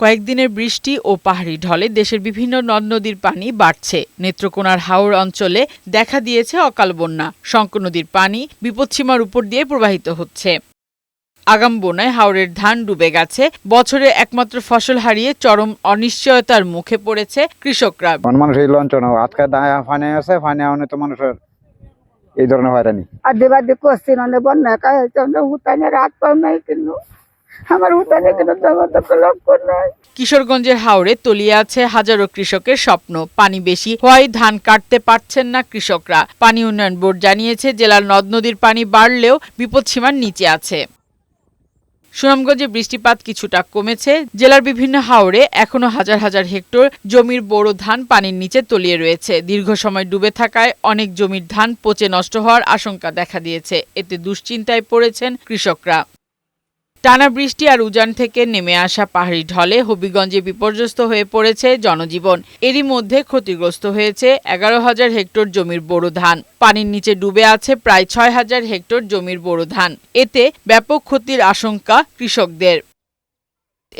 কয়েকদিনের বৃষ্টি ও পাহাড়ি ঢলে দেশের বিভিন্ন নদ-নদীর পানি বাড়ছে। নেত্রকোনার হাওর অঞ্চলে দেখা দিয়েছে অকাল বন্যা। শঙ্খ নদীর পানি বিপৎসীমার উপর দিয়ে প্রবাহিত হচ্ছে। আগাম বন্যায় হাওরের ধান ডুবে গেছে। বছরে একমাত্র ফসল হারিয়ে চরম অনিশ্চয়তার মুখে পড়েছে কৃষকরা। মানুষ এই লঞ্চন আজকে ফানে আছে, ফানে আনে তো মানুষের এই ধরনের হয়রানি। আদিবাদী কোশ্চিন অনেক বন্যা কাজ হুতানের রাত পাও নাই কিন্তু আমার হুতানে কিন্তু লক্ষ্য নাই। কিশোরগঞ্জের হাওরে তলিয়ে আছে হাজারো কৃষকের স্বপ্ন। পানি বেশি হওয়ায় ধান কাটতে পারছেন না কৃষকরা। পানি উন্নয়ন বোর্ড জানিয়েছে জেলার নদ-নদীর পানি বাড়লেও বিপৎসীমার নিচে আছে। সুনামগঞ্জে বৃষ্টিপাত কিছুটা কমেছে। জেলার বিভিন্ন হাওরে এখনো হাজার হাজার হেক্টর জমির বোরো ধান পানির নিচে তলিয়ে রয়েছে। দীর্ঘ সময় ডুবে থাকায় অনেক জমির ধান পচে নষ্ট হওয়ার আশঙ্কা দেখা দিয়েছে। এতে দুশ্চিন্তায় পড়েছেন কৃষকরা। টানা বৃষ্টি আর উজান থেকে নেমে আসা পাহাড়ি ঢলে হবিগঞ্জে বিপর্যস্ত হয়ে পড়েছে জনজীবন। এরই মধ্যে ক্ষতিগ্রস্ত হয়েছে 11,000 হেক্টর জমির বোরো ধান। পানির নিচে ডুবে আছে প্রায় 6,000 হেক্টর জমির বোরো ধান। এতে ব্যাপক ক্ষতির আশঙ্কা কৃষকদের।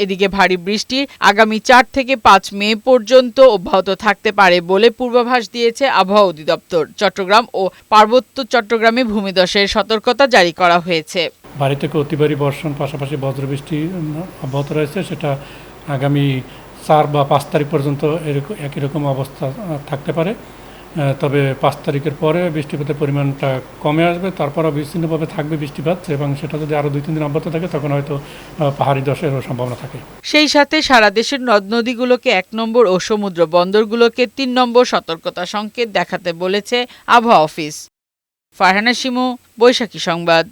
এদিকে ভারী বৃষ্টি আগামী 4 থেকে 5 মে পর্যন্ত অব্যাহত থাকতে পারে বলে পূর্বাভাস দিয়েছে আবহাওয়া অধিদপ্তর। চট্টগ্রাম ও পার্বত্য চট্টগ্রামে ভূমিধসের সতর্কতা জারি করা হয়েছে। ভারী থেকে অতি ভারী বর্ষণ পাশাপাশি বজ্রবৃষ্টি অব্যাহত রয়েছে। সেটা আগামী 4 বা 5 তারিখ পর্যন্ত একই রকম অবস্থা থাকতে পারে। তবে 5 তারিখের পরে বৃষ্টিপাতের পরিমাণটা কমে আসবে, তারপরও বিচ্ছিন্নভাবে থাকবে বৃষ্টিপাত, এবং সেটা যদি আরও 2-3 দিন অব্যাহত থাকে তখন হয়তো পাহাড়ি ধসেরও সম্ভাবনা থাকে। সেই সাথে সারা দেশের নদ নদীগুলোকে 1 নম্বর ও সমুদ্র বন্দরগুলোকে 3 নম্বর সতর্কতা সংকেত দেখাতে বলেছে আবহাওয়া অফিস। ফারহানা শিমু, বৈশাখী সংবাদ।